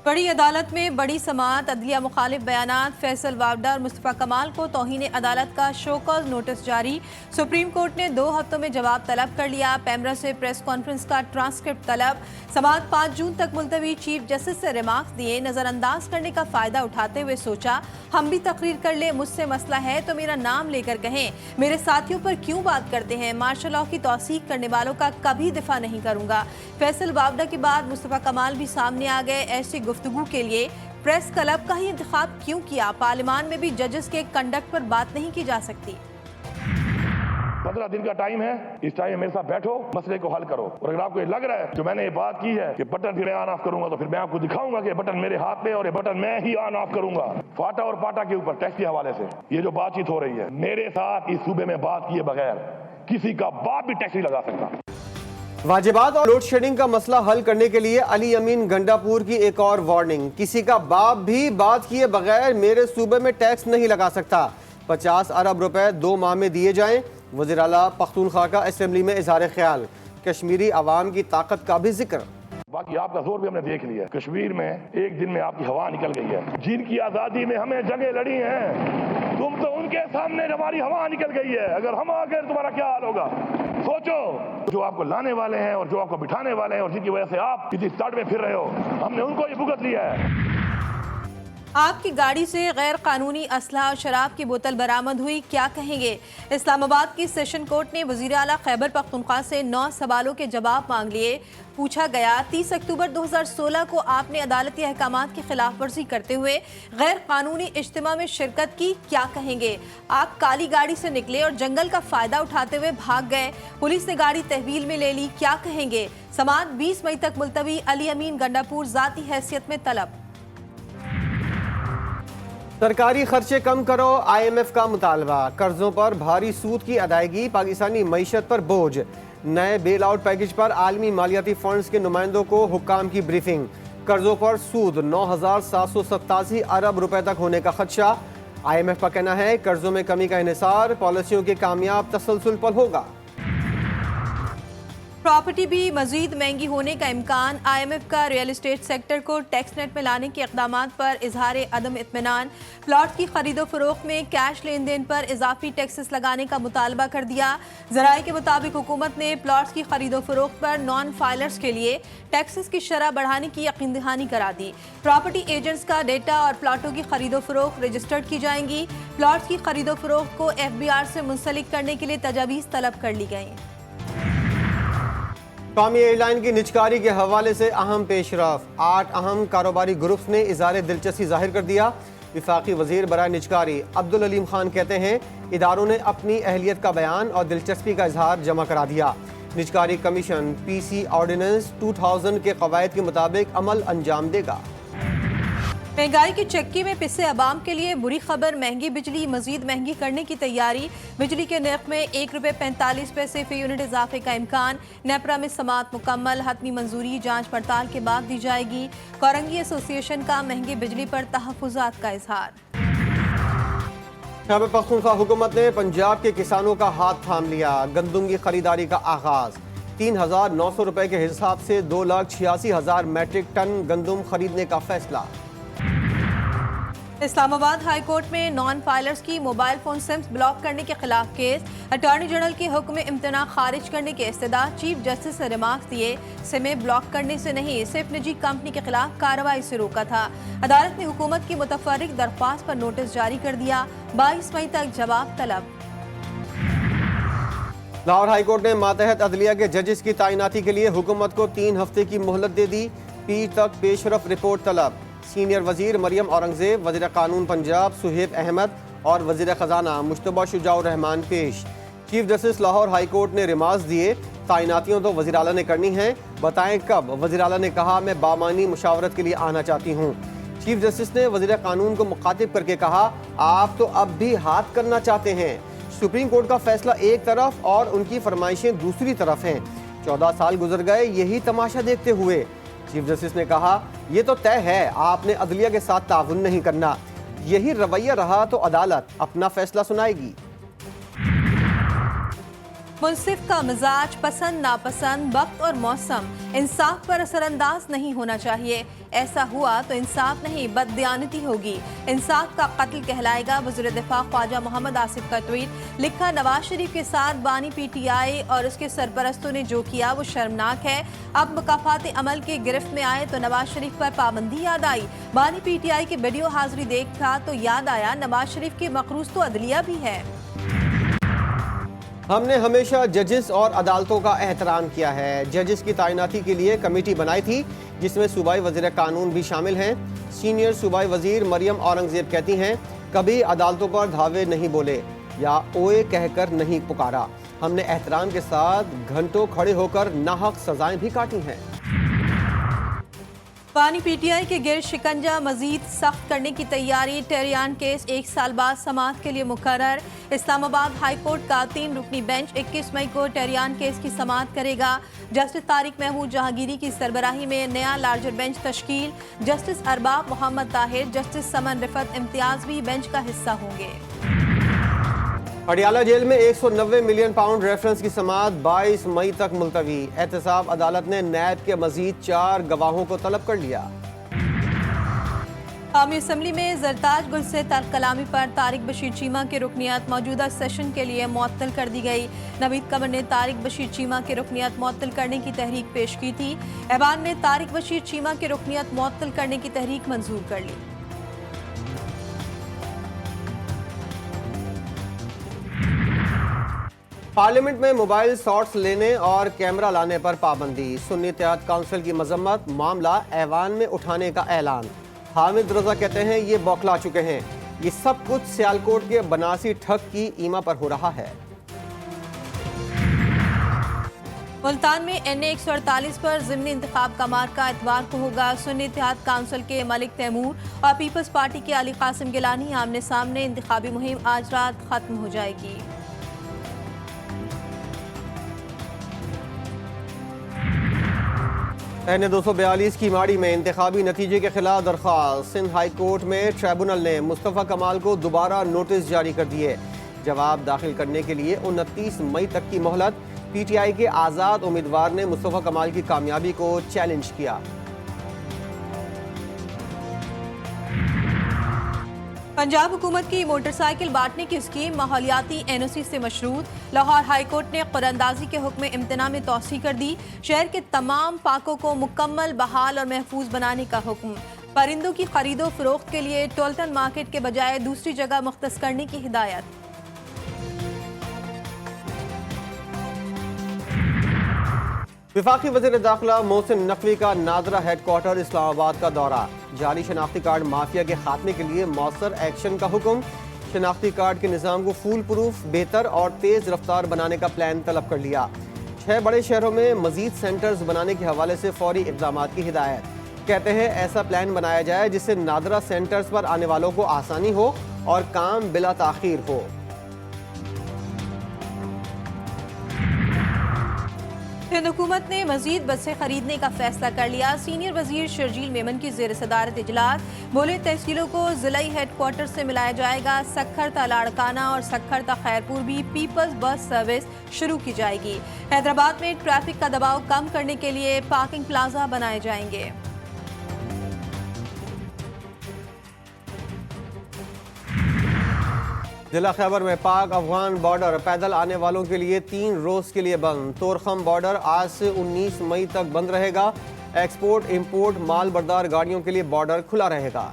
बड़ी अदालत में बड़ी समाअत, अदलिया मुखालिफ बयानात, फैसल वावडा और मुस्तफ़ा कमाल को तौहीन अदालत का शो कॉज नोटिस जारी। सुप्रीम कोर्ट ने 2 हफ्तों में जवाब तलब कर लिया। पैमरा से प्रेस कॉन्फ्रेंस का ट्रांसक्रिप्ट तलब। समाअत 5 जून तक मुलतवी। चीफ जस्टिस से रिमार्क्स दिए। नज़रअंदाज करने का फ़ायदा उठाते हुए सोचा हम भी तकरीर कर ले, मुझसे मसला है तो मेरा नाम लेकर कहें, मेरे साथियों पर क्यों बात करते हैं। मार्शल लॉ की तौसीक करने वालों का कभी दिफा नहीं करूंगा। फैसल वावडा के बाद मुस्तफ़ा कमाल भी सामने आ गए। ऐसी गुफ्तगू के लिए प्रेस क्लब का ही इंतखाब क्यों किया। पार्लियामान में भी जजेस के कंडक्ट पर बात नहीं की जा सकती। 15 दिन का टाइम है, इस टाइम मेरे साथ बैठो, मसले को हल करो। और अगर आपको ये लग रहा है जो मैंने ये बात की है कि बटन फिर ऑन ऑफ करूंगा, तो फिर मैं आपको दिखाऊंगा कि बटन मेरे हाथ में और ये बटन मैं ही ऑन ऑफ करूंगा। फाटा और पाटा के ऊपर टैक्स के हवाले से ये जो बातचीत हो रही है, मेरे साथ इस सूबे में बात किए बगैर किसी का बाप भी टैक्स नहीं लगा सकता। वाजिबात और लोड शेडिंग का मसला हल करने के लिए अली अमीन गंडापुर की एक और वार्निंग। किसी का बाप भी बात किए बगैर मेरे सूबे में टैक्स नहीं लगा सकता। 50 अरब रुपए 2 माह में दिए जाएं। वज़ीर आला पख्तूनख्वा का असेंबली में इजहार ख्याल। कश्मीरी अवाम की ताकत का भी जिक्र। बाकी आपका जोर भी हमने देख लिया। कश्मीर में एक दिन में आपकी हवा निकल गई है। जिनकी आजादी में हमें जंगें लड़ी हैं, तुम तो उनके सामने हमारी हवा निकल गई है। अगर हम आ गए तुम्हारा क्या हाल होगा। सोचो, जो आपको लाने वाले हैं और जो आपको बिठाने वाले हैं और जिनकी वजह से आप किसी तट में फिर रहे हो, हमने उनको ही भुगत लिया है। आपकी गाड़ी से गैर कानूनी असलहा और शराब की बोतल बरामद हुई, क्या कहेंगे। इस्लामाबाद की सेशन कोर्ट ने वज़ीर आला खैबर पख्तूनख्वा से 9 सवालों के जवाब मांग लिए। पूछा गया 30 अक्टूबर 2016 को आपने अदालती अहकामात की खिलाफ वर्जी करते हुए गैर कानूनी इज्तिमा में शिरकत की, क्या कहेंगे। आप काली गाड़ी से निकले और जंगल का फायदा उठाते हुए भाग गए, पुलिस ने गाड़ी तहवील में ले ली, क्या कहेंगे। समाअत 20 मई तक मुलतवी। अली अमीन गंडापुर ज़ाती हैसियत में तलब। सरकारी खर्चे कम करो, IMF का मुतालबा। कर्जों पर भारी सूद की अदायगी पाकिस्तानी मईशत पर बोझ। नए बेल आउट पैकेज पर आलमी मालियाती फंड्स के नुमाइंदों को हुक्काम की ब्रीफिंग। कर्जों पर सूद 9,787 अरब रुपए तक होने का खदशा। IMF का कहना है कर्जों में कमी का इन्हिसार पॉलिसियों के कामयाब तसलसल पर होगा। प्रॉपर्टी भी मजीद महंगी होने का इम्कान। IMF का रियल एस्टेट सेक्टर को टैक्स नेट में लाने के इक़दामात पर इजहार अदम इत्मीनान। प्लॉट की खरीदो फरोख्त में कैश लेन देन पर इजाफी टैक्सेस लगाने का मुतालबा कर दिया। ज़राए के मुताबिक हुकूमत ने प्लॉट्स की खरीदो फरोख्त पर नॉन फाइलर्स के लिए टैक्सेस की शरह बढ़ाने की यकीन दहानी करा दी। प्रॉपर्टी एजेंट्स का डेटा और प्लॉटों की खरीदो फरोख्त रजिस्टर्ड की जाएंगी। प्लॉट्स की खरीदो फरोख्त को FBR से मुंसलिक करने के लिए तजावीज़ तलब कर ली गई। कौमी एयरलाइन की निजकारी के हवाले से अहम पेशरफ। 8 अहम कारोबारी ग्रुप्स ने इज़हार दिलचस्पी जाहिर कर दिया। वफाकी वजीर बराए निजकारी अब्दुल अलीम खान कहते हैं इदारों ने अपनी अहलियत का बयान और दिलचस्पी का इजहार जमा करा दिया। निजकारी कमीशन PC ऑर्डिनेंस 2000 के कवायद के मुताबिक अमल अंजाम देगा। महंगाई की चक्की में पिसे अवाम के लिए बुरी खबर, महंगी बिजली मजीद महंगी करने की तैयारी। बिजली के नर्ख में ₹1.45 फी यूनिट इजाफे का इम्कान। नेपरा में समाअत मुकम्मल, हतमी मंजूरी जांच पड़ताल के बाद दी जाएगी। कोरंगी एसोसिएशन का महंगी बिजली पर तहफ़्फ़ुज़ात का इजहार। खैबर पख्तूनख्वा हुकूमत ने पंजाब के किसानों का हाथ थाम लिया। गंदम की खरीदारी का आगाज। 3,900 रुपए के हिसाब से 2,86,000 मैट्रिक टन गंदम खरीदने का फैसला। इस्लामाबाद हाई कोर्ट में नॉन फाइलर्स की मोबाइल फोन सिम्स ब्लॉक करने के खिलाफ केस। अटॉर्नी जनरल के हुक्म इम्तना खारिज करने के इस्तदा। चीफ जस्टिस से रिमार्क्स दिए सिमें ब्लॉक करने से नहीं, सिर्फ निजी कंपनी के खिलाफ कार्रवाई से रोका था। अदालत ने हुकूमत की मुतफर्रिक दरख्वास्त पर नोटिस जारी कर दिया। 22 मई तक जवाब तलब। लाहौर हाई कोर्ट ने मातहत अदलिया के जजेस की तैनाती के लिए हुकूमत को 3 हफ्ते की मोहलत दे दी। पीर तक पेशरफ रिपोर्ट तलब। सीनियर वजीर मरियम औरंगजेब, वजीर कानून पंजाब सुहेब अहमद और वजीर खजाना मुश्तबा शुजाउर रहमान पेश। Chief justice Lahore high court ने रिमार्क्स दिए तैनातियों तो वजीर आला ने करनी है, बताएं कब। वजीर आला ने कहा मैं बामानी मुशावरत के लिए आना चाहती हूँ। चीफ जस्टिस ने वजीर कानून को मुखातिब करके कहा आप तो अब भी हाथ करना चाहते हैं। सुप्रीम कोर्ट का फैसला एक तरफ और उनकी फरमाइशें दूसरी तरफ हैं। 14 साल गुजर गए यही तमाशा देखते हुए। चीफ जस्टिस ने कहा यह तो तय है आपने अदलिया के साथ ताउन नहीं करना। यही रवैया रहा तो अदालत अपना फैसला सुनाएगी। मुंसिफ का मिजाज पसंद नापसंद वक्त और मौसम इंसाफ पर असरअंदाज नहीं होना चाहिए। ऐसा हुआ तो इंसाफ नहीं बददियानती होगी। इंसाफ का कत्ल कहलाएगा। वज़ीर दिफा ख्वाजा मोहम्मद आसिफ का ट्वीट लिखा, नवाज शरीफ के साथ बानी पीटीआई और उसके सरपरस्तों ने जो किया वो शर्मनाक है। अब मुकाफात अमल के गिरफ्त में आए तो नवाज शरीफ पर पाबंदी याद आई। बानी पीटीआई की वीडियो हाजिरी देखा तो याद आया नवाज शरीफ की मकरूज तो अदलिया भी है। हमने हमेशा जजेस और अदालतों का एहतराम किया है। जजेस की तैनाती के लिए कमेटी बनाई थी जिसमें सूबाई वज़ीर कानून भी शामिल हैं। सीनियर सूबाई वज़ीर मरियम औरंगज़ेब कहती हैं, कभी अदालतों पर धावे नहीं बोले या ओए कहकर नहीं पुकारा। हमने एहतराम के साथ घंटों खड़े होकर नाहक सजाएं भी काटी हैं। बानी पीटीआई के गिर शिकंजा मजीद सख्त करने की तैयारी। टेरियान केस 1 साल बाद समाअत के लिए मुकर्रर। इस्लामाबाद हाई कोर्ट का 3 रुकनी बेंच 21 मई को टेरियान केस की समाअत करेगा। जस्टिस तारिक महमूद जहांगीरी की सरबराही में नया लार्जर बेंच तश्कील। जस्टिस अरबाब मोहम्मद ताहिर, जस्टिस समन रिफत इम्तियाज भी बेंच का हिस्सा होंगे। अडियाला जेल में 190 मिलियन पाउंड रेफरेंस की समाअत 22 मई तक मुलतवी। एहतसाब अदालत ने नैब के मजीद 4 गवाहों को तलब कर लिया। कौमी असम्बली में जरताज गुल से तर्क कलामी पर तारिक बशीर चीमा की रुकनियत मौजूदा सेशन के लिए मुअत्तल कर दी गई। नवीद कमर ने तारिक बशीर चीमा की रुकनियत मुअत्तल करने की तहरीक पेश की थी। ऐवान ने तारिक बशीर चीमा की रुकनियत मुअत्तल करने की तहरीक मंजूर कर ली। पार्लियामेंट में मोबाइल शॉट्स लेने और कैमरा लाने पर पाबंदी। सुन्नी इत्तेहाद काउंसिल की मजम्मत, मामला ऐवान में उठाने का ऐलान। हामिद रजा कहते हैं ये बौखला चुके हैं। ये सब कुछ सियालकोट के बनासी ठग की ईमा पर हो रहा है। मुल्तान में NA 148 पर ज़िमनी इंतखाब का मार्का इतवार को होगा। सुन्नी इत्तेहाद काउंसिल के मलिक तैमूर और पीपल्स पार्टी के अली कासिम गिलानी आमने सामने। इंतखाबी मुहिम आज रात खत्म हो जाएगी। NA 242 की माड़ी में इंतखाबी नतीजे के खिलाफ दरख्वास्त। सिंध हाई कोर्ट में ट्रिब्यूनल ने मुस्तफ़ा कमाल को दोबारा नोटिस जारी कर दिए। जवाब दाखिल करने के लिए 29 मई तक की मोहलत। PTI के आज़ाद उम्मीदवार ने मुस्तफ़ा कमाल की कामयाबी को चैलेंज किया। पंजाब हुकूमत की मोटरसाइकिल बांटने की स्कीम माहौलियाती NOC से मशरूत। लाहौर हाई कोर्ट ने कुरानंदाजी के हुक्म इम्तना में तौसी कर दी। शहर के तमाम पार्कों को मुकम्मल बहाल और महफूज बनाने का हुक्म। परिंदों की खरीदो फरोख्त के लिए टोल्टन मार्केट के बजाय दूसरी जगह मुख्तस करने की हिदायत। विफाकी वज़ीर दाखिला मोहसिन नकवी का नादरा हेडक्वार्टर इस्लामाबाद का दौरा। जाली शनाख्ती कार्ड माफिया के खात्मे के लिए मौसर एक्शन का हुक्म। शनाख्ती कार्ड के निज़ाम को फूल प्रूफ, बेहतर और तेज़ रफ्तार बनाने का प्लान तलब कर लिया। 6 बड़े शहरों में मजीद सेंटर्स बनाने के हवाले से फौरी इक़दामात की हिदायत। कहते हैं ऐसा प्लान बनाया जाए जिससे नादरा सेंटर्स पर आने वालों को आसानी हो और काम बिला ताख़ीर हो। हिंद हुकूमत ने मजीद बसें खरीदने का फैसला कर लिया। सीनियर वजीर शर्जील मेमन की ज़ेर सदारत इजलास। बोले तहसीलों को ज़िलाई हेडक्वार्टर से मिलाया जाएगा। सक्खर ता लाड़काना और सक्खर ता खैरपुर भी पीपल्स बस सर्विस शुरू की जाएगी। हैदराबाद में ट्रैफिक का दबाव कम करने के लिए पार्किंग प्लाजा बनाए जाएंगे। जिला खैबर में पाक अफगान बॉर्डर पैदल आने वालों के लिए 3 रोज के लिए बंद। तोरखम बॉर्डर आज से 19 मई तक बंद रहेगा। एक्सपोर्ट इंपोर्ट माल बरदार गाड़ियों के लिए बॉर्डर खुला रहेगा।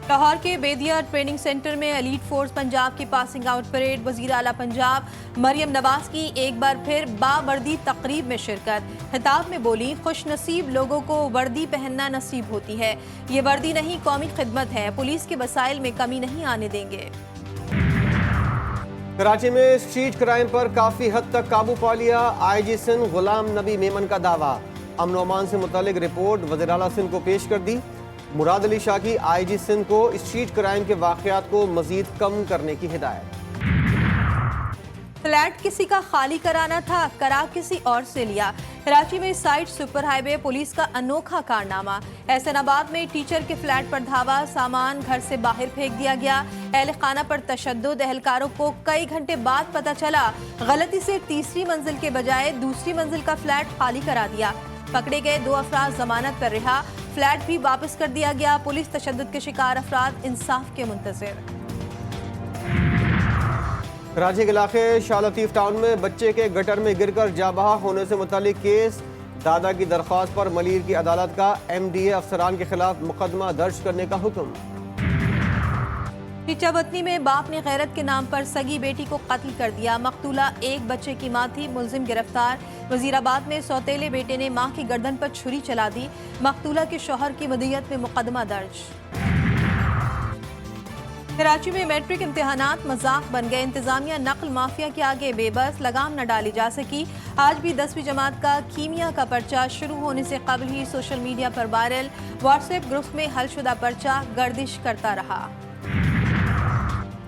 लाहौर के बेदिया ट्रेनिंग सेंटर में एलीट फोर्स पंजाब की पासिंग आउट परेड। वजीर आला पंजाब मरियम नवाज की एक बार फिर बावर्दी तकरीब में शिरकत। खिताब में बोली, खुश नसीब लोगों को वर्दी पहनना नसीब होती है। ये वर्दी नहीं कौमी खिदमत है। पुलिस के वसाइल में कमी नहीं आने देंगे। कराची में स्ट्रीट क्राइम पर काफी हद तक काबू पा लिया। IG सिंध गुलाम नबी मेमन का दावा। अमन अमान से मुतालिक रिपोर्ट वज़ीर आला सिंध को पेश कर दी। मुराद अली शाह की IG सिंध को स्ट्रीट क्राइम के वाक़यात को मजीद कम करने की हिदायत। फ्लैट किसी का खाली कराना था, करा किसी और से लिया। कराची में साइड सुपर हाईवे पुलिस का अनोखा कारनामा। एहसनाबाद में टीचर के फ्लैट पर धावा, सामान घर से बाहर फेंक दिया गया। अहल खाना पर तशद्दुद। एहलकारों को कई घंटे बाद पता चला, गलती से तीसरी मंजिल के बजाय दूसरी मंजिल का फ्लैट खाली करा दिया। पकड़े गए 2 अफराद जमानत पर रिहा। फ्लैट भी वापस कर दिया गया। पुलिस तशद्दुद के शिकार अफराद इंसाफ के मुंतज़िर। कराची के इलाके शाह लतीफ टाउन में बच्चे के गटर में गिरकर जाँ बहक होने से मुतालिक केस। दादा की दरख्वास्त पर मलीर की अदालत का MDA अफसरान के खिलाफ मुकदमा दर्ज करने का हुक्म। नीचावतनी में बाप ने गैरत के नाम पर सगी बेटी को कत्ल कर दिया। मकतूला एक बच्चे की मां थी, मुलजिम गिरफ्तार। वजीराबाद में सौतेले बेटे ने मां की गर्दन पर छुरी चला दी। मकतूला के शौहर की मदियत में मुकदमा दर्ज। कराची में मैट्रिक इम्तिहानात मजाक बन गए। इंतजामिया नकल माफिया के आगे बेबस, लगाम न डाली जा सकी। आज भी 10वीं जमात का कीमिया का पर्चा शुरू होने से कबल ही सोशल मीडिया पर वायरल। व्हाट्सएप ग्रुप में हलशुदा पर्चा गर्दिश करता रहा।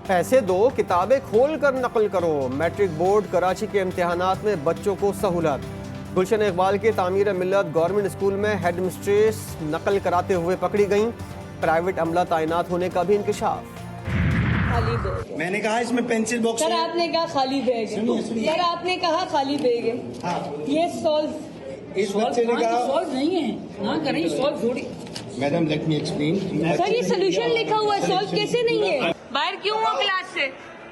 पैसे दो, किताबें खोल कर नकल करो। मैट्रिक बोर्ड कराची के इम्तिहानात में बच्चों को सहूलत। गुलशन इकबाल के तामीर मिल्लत गवर्नमेंट स्कूल में हेड मिस्ट्रेस नकल कराते हुए पकड़ी गईं। प्राइवेट अमला तैनात होने का भी इंकशाफ। खाली बैग है। मैंने कहा इसमें पेंसिल बॉक्स सर आपने कहा खाली बैग है। सर आपने कहा खाली बैग है। हाँ। ये सॉल्व इस बच्चे ने कहा सॉल्व नहीं है ना करें सॉल्व थोड़ी। Madam let me explain. Sir ये सोल्यूशन लिखा हुआ है, सॉल्व कैसे नहीं है? बाहर क्यों हुआ क्लास से?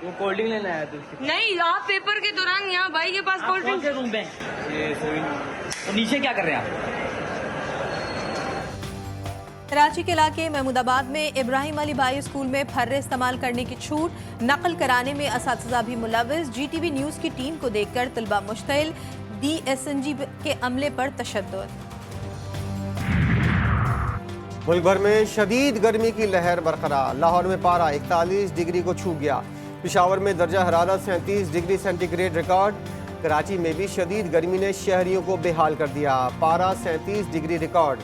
वो कोल्ड ड्रिंक लेने आया था। नहीं आप पेपर के दौरान यहाँ भाई के पास कोल्ड ड्रिंक। रूम पे ये तो नीचे क्या कर रहे हैं आप? कराची के इलाके महमूदाबाद में इब्राहिम अली भाई स्कूल में फर्रे इस्तेमाल करने की छूट, नकल कराने में असातिज़ा भी मुलविस। GTV न्यूज़ की टीम को देखकर तलबा मुश्तिल। DSNG के अमले पर तशद्दुद। मुल्क भर में शदीद गर्मी की लहर बरकरार। लाहौर में पारा 41 डिग्री को छू गया। पेशावर में दर्जा हरारत 37 डिग्री सेंटीग्रेड रिकॉर्ड। कराची में भी शदीद गर्मी ने शहरियों को बेहाल कर दिया। पारा 37 डिग्री रिकॉर्ड।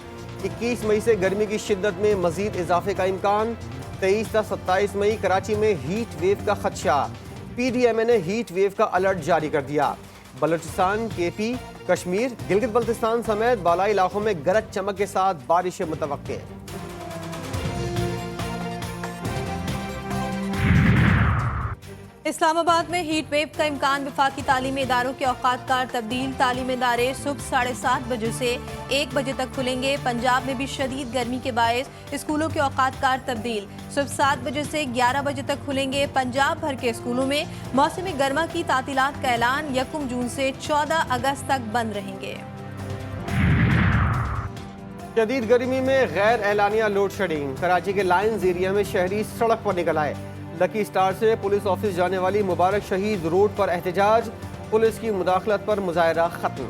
21 मई से गर्मी की शिद्दत में मजीद इजाफे का इम्कान। 23 से 27 मई कराची में हीट वेव का खदशा। PDMA ने हीट वेव का अलर्ट जारी कर दिया। बलूचिस्तान, KP, कश्मीर, गिलगित बल्तिस्तान समेत बालाई इलाकों में गरज चमक के साथ बारिश मुतवक्के। इस्लामाबाद में हीट वेव का इम्कान। वफाकी तालीमी इदारों के औकात कार तब्दील। तालीमी इदारे सुबह 7:30 बजे से 1 बजे तक खुलेंगे। पंजाब में भी शदीद गर्मी के बायस स्कूलों के औकात कार तब्दील। सुबह 7 बजे से 11 बजे तक खुलेंगे। पंजाब भर के स्कूलों में मौसम गर्मा की तातीलात का ऐलान। 1 जून से 14 अगस्त तक बंद रहेंगे। शदीद गर्मी में गैर एलानिया लोड शेडिंग। कराची के लायंस एरिया में शहरी सड़क पर निकल आए। लकी स्टार से पुलिस ऑफिस जाने वाली मुबारक शहीद रोड पर एहतजाज। पुलिस की मुदाखलत पर मुजाहरा खत्म।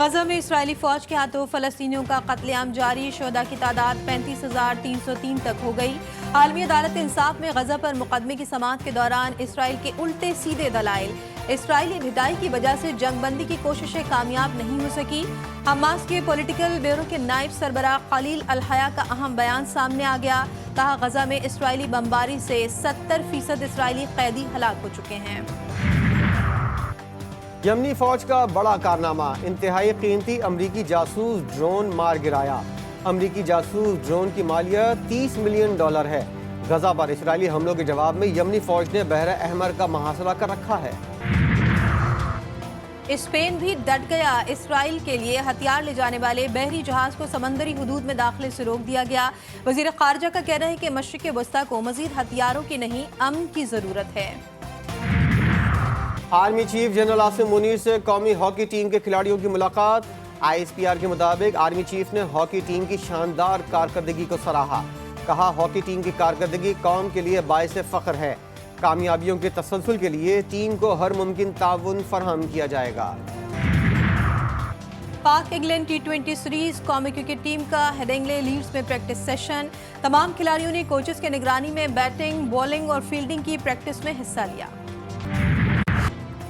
गजा में इस्राएली फौज के हाथों फलस्तीनियों का कत्लेआम जारी। शोहदा की तादाद 35,303 तक हो गई। आलमी अदालत इंसाफ में गजा पर मुकदमे की समाअत के दौरान इसराइल के उल्टे सीधे दलाइल। इसराइली ढिटाई की वजह से जंगबंदी की कोशिशें कामयाब नहीं हो सकी। हमास के पॉलिटिकल ब्यूरो के नायब सरबराह खलील अल हया का अहम बयान सामने आ गया। कहा गजा में इसराइली बमबारी से 70% इसराइली कैदी हलाक हो चुके हैं। यमनी फौज का बड़ा कारनामा। इंतहाई कीमती अमरीकी जासूस ड्रोन मार गिराया। अमरीकी जासूस ड्रोन की मालियत $30 मिलियन है। गजा पर इसराइली हमलों के जवाब में यमनी फौज ने बहर अहमर का मुहासरा कर रखा है। स्पेन भी डट गया। इसराइल के लिए हथियार ले जाने वाले बहरी जहाज को समंदरी हुदूद में दाखिले से रोक दिया गया। वजीर खारजा का कहना है कि मशरिक़ वस्ता को मजीद हथियारों की नहीं, अमन की जरूरत है। Army chief general Asim Munir से कौमी हॉकी टीम के खिलाड़ियों की मुलाकात। ISPR के मुताबिक आर्मी चीफ ने हॉकी टीम की शानदार कारकर्दगी को सराहा। कहा हॉकी टीम की कारकर्दगी कौम के लिए बाइस फ़ख्र है। कामयाबियों के तसलसल के लिए टीम को हर मुमकिन ताउन फराहम किया जाएगा। पाक इंग्लैंड T20 सीरीज कौमी क्रिकेट टीम का हेडिंगले लीड्स में प्रैक्टिस सेशन। तमाम खिलाड़ियों ने कोचेस की निगरानी में बैटिंग, बॉलिंग और फील्डिंग की प्रैक्टिस में हिस्सा लिया।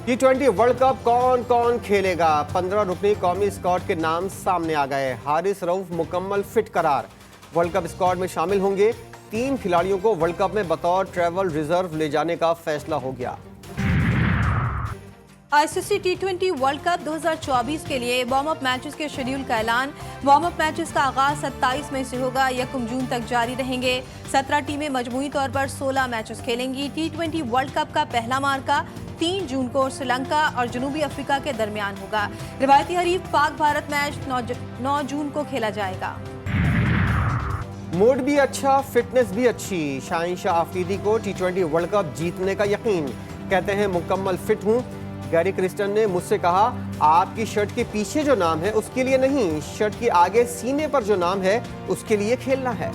T20 वर्ल्ड कप कौन कौन खेलेगा? 15 रुकनी कौमी स्क्वाड के नाम सामने आ गए। हारिस रऊफ मुकम्मल फिट करार। वर्ल्ड कप स्क्वाड में शामिल होंगे। 3 खिलाड़ियों को वर्ल्ड कप में बतौर ट्रैवल रिजर्व ले जाने का फैसला हो गया। आईसीसी टी20 वर्ल्ड कप 2024 के लिए वार्म अप मैचेस के शेड्यूल का ऐलान। वार्म अप मैचेस का आगाज 27 मई से होगा, 1 जून तक जारी रहेंगे। 17 टीमें मजमूई तौर पर 16 मैचेस खेलेंगी। टी20 वर्ल्ड कप का पहला मार्का 3 जून को श्रीलंका और जनूबी अफ्रीका के दरमियान होगा। रिवायती हरीफ पाक भारत मैच 9 जून को खेला जाएगा। मूड भी अच्छा, फिटनेस भी अच्छी। शाहीन शाह आफरीदी को टी20 वर्ल्ड कप जीतने का यकीन। कहते हैं मुकम्मल फिट हूं। गैरी क्रिस्टन ने मुझसे कहा, आपकी शर्ट के पीछे जो नाम है उसके लिए नहीं, शर्ट के आगे सीने पर जो नाम है उसके लिए खेलना है।